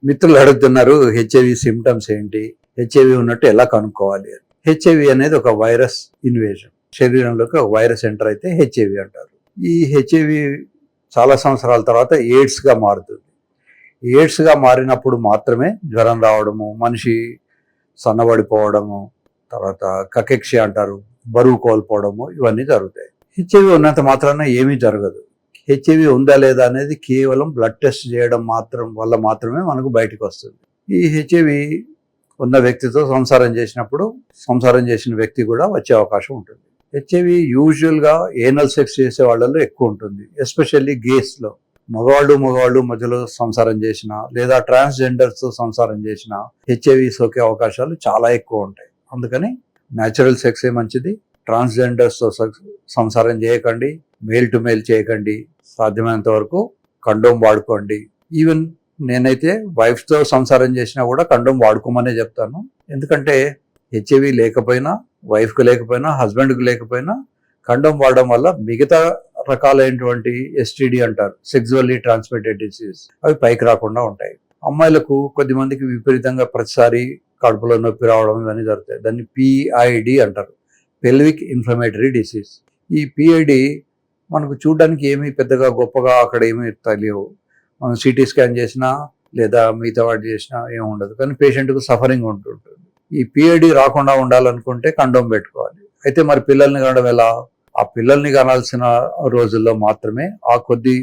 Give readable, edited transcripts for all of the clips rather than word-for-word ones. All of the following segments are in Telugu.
మిత్రులు అడుగుతున్నారు హెచ్ఐవి సిమ్టమ్స్ ఏంటి, హెచ్ఐవి ఉన్నట్టు ఎలా కనుక్కోవాలి అని. హెచ్ఐవి అనేది ఒక వైరస్ ఇన్వేజన్, శరీరంలోకి ఒక వైరస్ ఎంటర్ అయితే హెచ్ఐవి అంటారు. ఈ హెచ్ఐవి చాలా సంవత్సరాల తర్వాత ఎయిడ్స్గా మారుతుంది. ఎయిడ్స్గా మారినప్పుడు మాత్రమే జ్వరం రావడము, మనిషి సన్నబడిపోవడము, తర్వాత కకెక్షి అంటారు, బరువు కోల్పోవడము, ఇవన్నీ జరుగుతాయి. హెచ్ఐవి ఉన్నంత మాత్రాన ఏమీ జరగదు. హెచ్ఐవి ఉందా లేదా అనేది కేవలం బ్లడ్ టెస్ట్ చేయడం వల్ల మాత్రమే మనకు బయటకు వస్తుంది. ఈ హెచ్ఐవి ఉన్న వ్యక్తితో సంసారం చేసినప్పుడు సంసారం చేసిన వ్యక్తి కూడా వచ్చే అవకాశం ఉంటుంది. హెచ్ఐవి యూజువల్గా ఏనల్ సెక్స్ చేసే వాళ్ళలో ఎక్కువ ఉంటుంది, ఎస్పెషల్లీ గేస్లో. మగవాళ్ళు మధ్యలో సంసారం చేసిన లేదా ట్రాన్స్జెండర్స్తో సంసారం చేసిన హెచ్ఐవి సోకే అవకాశాలు చాలా ఎక్కువ ఉంటాయి. అందుకని న్యాచురల్ సెక్సే మంచిది. ట్రాన్స్జెండర్స్తో సంసారం చేయకండి, మేల్ టు మేల్ చేయకండి, సాధ్యమైనంత వరకు కండోమ్ వాడుకోండి. ఈవెన్ నేనైతే వైఫ్తో సంసారం చేసినా కూడా కండోమ్ వాడుకోమనే చెప్తాను. ఎందుకంటే హెచ్ఐవి లేకపోయినా, వైఫ్కి లేకపోయినా, హస్బెండ్కి లేకపోయినా కండోమ్ వాడడం వల్ల మిగతా రకాలైనటువంటి ఎస్టీడీ అంటారు, సెక్సువల్లీ ట్రాన్స్మిటెడ్ డిసీజ్, అవి పైకి రాకుండా ఉంటాయి. అమ్మాయిలకు కొద్దిమందికి విపరీతంగా ప్రతిసారి కడుపులో నొప్పి రావడం ఇవన్నీ జరుగుతాయి. దాన్ని పిఐడి అంటారు, పెల్విక్ ఇన్ఫ్లమేటరీ డిసీజ్. ఈ పిఐడి మనకు చూడడానికి ఏమీ పెద్దగా గొప్పగా అక్కడ ఏమీ తెలియవు. మనం సిటీ స్కాన్ చేసినా లేదా మిగతా వాటి చేసినా ఏమి ఉండదు, కానీ పేషెంట్కు సఫరింగ్ ఉంటుంటుంది. ఈ పిఐడి రాకుండా ఉండాలనుకుంటే కండోమ్ పెట్టుకోవాలి. అయితే మరి పిల్లల్ని కనడం ఎలా? ఆ పిల్లల్ని కనాల్సిన రోజుల్లో మాత్రమే, ఆ కొద్ది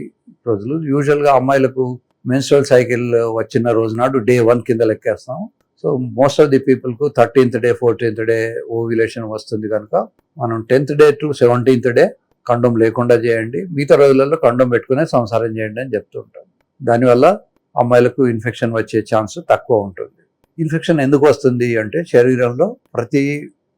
రోజులు, యూజువల్గా అమ్మాయిలకు మెన్స్ట్రువల్ సైకిల్ వచ్చిన రోజు నాడు డే 1 కింద లెక్కేస్తాం. సో మోస్ట్ ఆఫ్ ది పీపుల్కు 13th day 14th day ovulation వస్తుంది కనుక మనం 10th day to 17th day condom లేకుండా చేయండి, మిగతా రోజులలో కండోమ్ పెట్టుకునే సంసారం చేయండి అని చెప్తూ ఉంటాం. దానివల్ల అమ్మాయిలకు ఇన్ఫెక్షన్ వచ్చే ఛాన్స్ తక్కువ ఉంటుంది. ఇన్ఫెక్షన్ ఎందుకు వస్తుంది అంటే శరీరంలో ప్రతి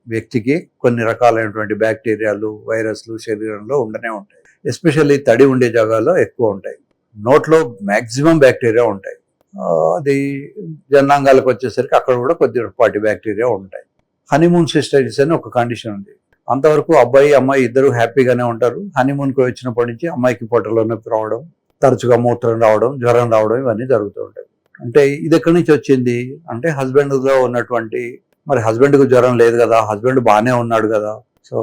వ్యక్తికి కొన్ని రకాలైనటువంటి బ్యాక్టీరియాలు, వైరస్లు శరీరంలో ఉండనే ఉంటాయి. ఎస్పెషల్లీ తడి ఉండే జాగాల్లో ఎక్కువ ఉంటాయి. నోట్లో మ్యాక్సిమం బ్యాక్టీరియా ఉంటాయి. అది జనాంగాలకు వచ్చేసరికి అక్కడ కూడా కొద్దిపాటి బ్యాక్టీరియా ఉంటాయి. హనీమూన్ సిస్టైటిస్ అని ఒక కండిషన్ ఉంది. అంతవరకు అబ్బాయి అమ్మాయి ఇద్దరు హ్యాపీగానే ఉంటారు. హనీమూన్కి వచ్చినప్పటి నుంచి అమ్మాయికి పొట్టలో నొప్పి రావడం, తరచుగా మూత్రం రావడం, జ్వరం రావడం ఇవన్నీ జరుగుతూ ఉంటాయి. అంటే ఇది ఎక్కడి నుంచి వచ్చింది అంటే హస్బెండ్లో ఉన్నటువంటి, మరి హస్బెండ్కు జ్వరం లేదు కదా, హస్బెండ్ బాగానే ఉన్నాడు కదా, సో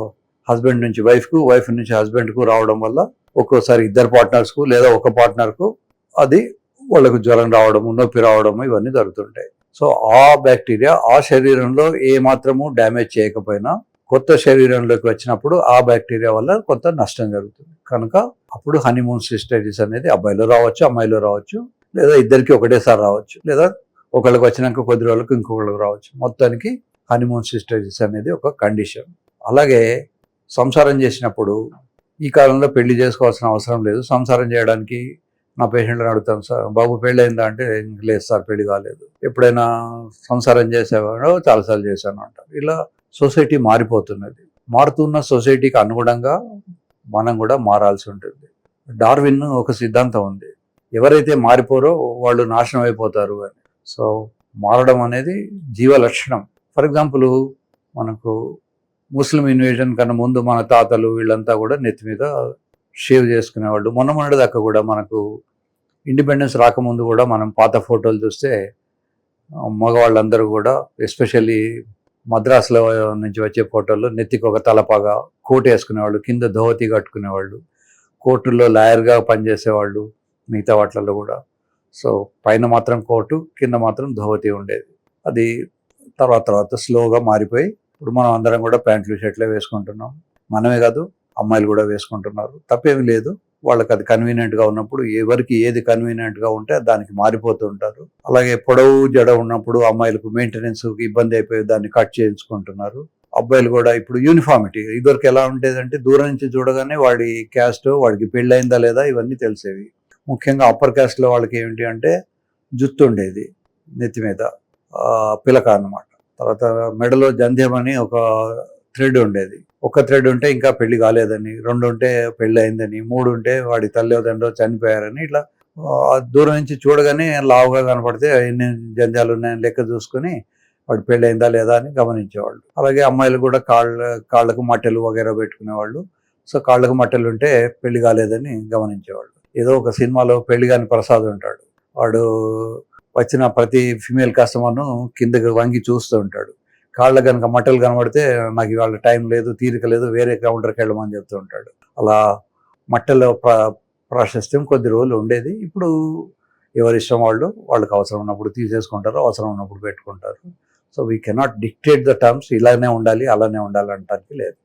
హస్బెండ్ నుంచి వైఫ్కు, వైఫ్ నుంచి హస్బెండ్కు రావడం వల్ల ఒక్కోసారి ఇద్దరు పార్ట్నర్స్కు లేదా ఒక పార్ట్నర్కు అది వాళ్ళకు జ్వరం రావడము, నొప్పి రావడము ఇవన్నీ జరుగుతుంటాయి. సో ఆ బ్యాక్టీరియా ఆ శరీరంలో ఏ మాత్రము డ్యామేజ్ చేయకపోయినా కొత్త శరీరంలోకి వచ్చినప్పుడు ఆ బ్యాక్టీరియా వల్ల కొంత నష్టం జరుగుతుంది. కనుక అప్పుడు హనీమూన్ సిస్టైటిస్ అనేది అబ్బాయిలో రావచ్చు, అమ్మాయిలో రావచ్చు, లేదా ఇద్దరికి ఒకటేసారి రావచ్చు, లేదా ఒకళ్ళకి వచ్చినాక కొద్ది రోజులకు ఇంకొకళ్ళకి రావచ్చు. మొత్తానికి హనీమూన్ సిస్టైటిస్ అనేది ఒక కండిషన్. అలాగే సంసారం చేసినప్పుడు ఈ కాలంలో పెళ్లి చేసుకోవాల్సిన అవసరం లేదు. సంసారం చేయడానికి నా పేషెంట్లను అడుగుతాను, సార్ బాబు పెళ్ళి అయిందా అంటే లేదు సార్ పెళ్లి కాలేదు, ఎప్పుడైనా సంసారం చేసేవాడో చాలాసార్లు చేశాను అంటారు. ఇలా సొసైటీ మారిపోతున్నది. మారుతున్న సొసైటీకి అనుగుణంగా మనం కూడా మారాల్సి ఉంటుంది. డార్విన్ ఒక సిద్ధాంతం ఉంది, ఎవరైతే మారిపోరో వాళ్ళు నాశనం అయిపోతారు అని. సో మారడం అనేది జీవ లక్షణం. ఫర్ ఎగ్జాంపుల్ మనకు ముస్లిం ఇన్వేజన్ కన్నా ముందు మన తాతలు వీళ్ళంతా కూడా నెత్తి మీద షేవ్ చేసుకునేవాళ్ళు. మొన్నటి దాకా కూడా మనకు ఇండిపెండెన్స్ రాకముందు కూడా మనం పాత ఫోటోలు చూస్తే మగవాళ్ళందరూ కూడా, ఎస్పెషల్లీ మద్రాసులో నుంచి వచ్చే ఫోటోల్లో నెత్తికి ఒక తలపాగా, కోట్ వేసుకునేవాళ్ళు, కింద ధోవతి కట్టుకునేవాళ్ళు, కోర్టుల్లో లాయర్గా పనిచేసేవాళ్ళు, మిగతా వాటిలలో కూడా. సో పైన మాత్రం కోటు, కింద మాత్రం ధోవతి ఉండేది. అది తర్వాత స్లోగా మారిపోయి ఇప్పుడు మనం అందరం కూడా ప్యాంట్లు షర్ట్లే వేసుకుంటున్నాం. మనమే కాదు అమ్మాయిలు కూడా వేసుకుంటున్నారు, తప్పేమీ లేదు. వాళ్ళకి అది కన్వీనియంట్గా ఉన్నప్పుడు, ఎవరికి ఏది కన్వీనియంట్గా ఉంటే దానికి మారిపోతూ ఉంటారు. అలాగే పొడవు జడ ఉన్నప్పుడు అమ్మాయిలకు మెయింటెనెన్స్కి ఇబ్బంది అయిపోయి దాన్ని కట్ చేయించుకుంటున్నారు. అబ్బాయిలు కూడా ఇప్పుడు యూనిఫామిటీ, ఇదివరకు ఎలా ఉండేదంటే దూరం నుంచి చూడగానే వాడి క్యాస్ట్, వాడికి పెళ్ళయిందా లేదా ఇవన్నీ తెలిసేవి. ముఖ్యంగా అప్పర్ క్యాస్ట్లో వాళ్ళకి ఏమిటి అంటే జుత్తు ఉండేది నెత్తి మీద, పిలక అన్నమాట. తర్వాత మెడలో జంధ్యం అని ఒక థ్రెడ్ ఉండేది. ఒక థ్రెడ్ ఉంటే ఇంకా పెళ్లి కాలేదని, 2 ఉంటే పెళ్లి అయిందని, 3 ఉంటే వాడి తల్లిదండ్రులు చనిపోయారని, ఇట్లా దూరం నుంచి చూడగానే లావుగా కనపడితే ఎన్ని జంధ్యాలు ఉన్నాయని లెక్క చూసుకొని వాడి పెళ్లి అయిందా లేదా అని గమనించేవాళ్ళు. అలాగే అమ్మాయిలు కూడా కాళ్ళకు మట్టెలు వగేరా పెట్టుకునేవాళ్ళు. సో కాళ్ళకు మట్టెలు ఉంటే పెళ్లి కాలేదని గమనించేవాళ్ళు. ఏదో ఒక సినిమాలో పెళ్లి కాని ప్రసాద్ ఉంటాడు, వాడు వచ్చిన ప్రతి ఫిమేల్ కస్టమర్ను కిందకి వంగి చూస్తూ ఉంటాడు. కాళ్ళ కనుక మట్టలు కనబడితే నాకు ఇవాళ టైం లేదు, తీరిక లేదు, వేరే కౌంటర్కి వెళ్ళమని చెప్తూ ఉంటాడు. అలా మట్టెల ప్రాశస్త్యం కొద్ది రోజులు ఉండేది. ఇప్పుడు ఎవరి ఇష్టం వాళ్ళకి అవసరం ఉన్నప్పుడు తీసేసుకుంటారు, అవసరం ఉన్నప్పుడు పెట్టుకుంటారు. So we cannot dictate the terms, ఇలానే ఉండాలి అలానే ఉండాలి అనటానికి లేదు.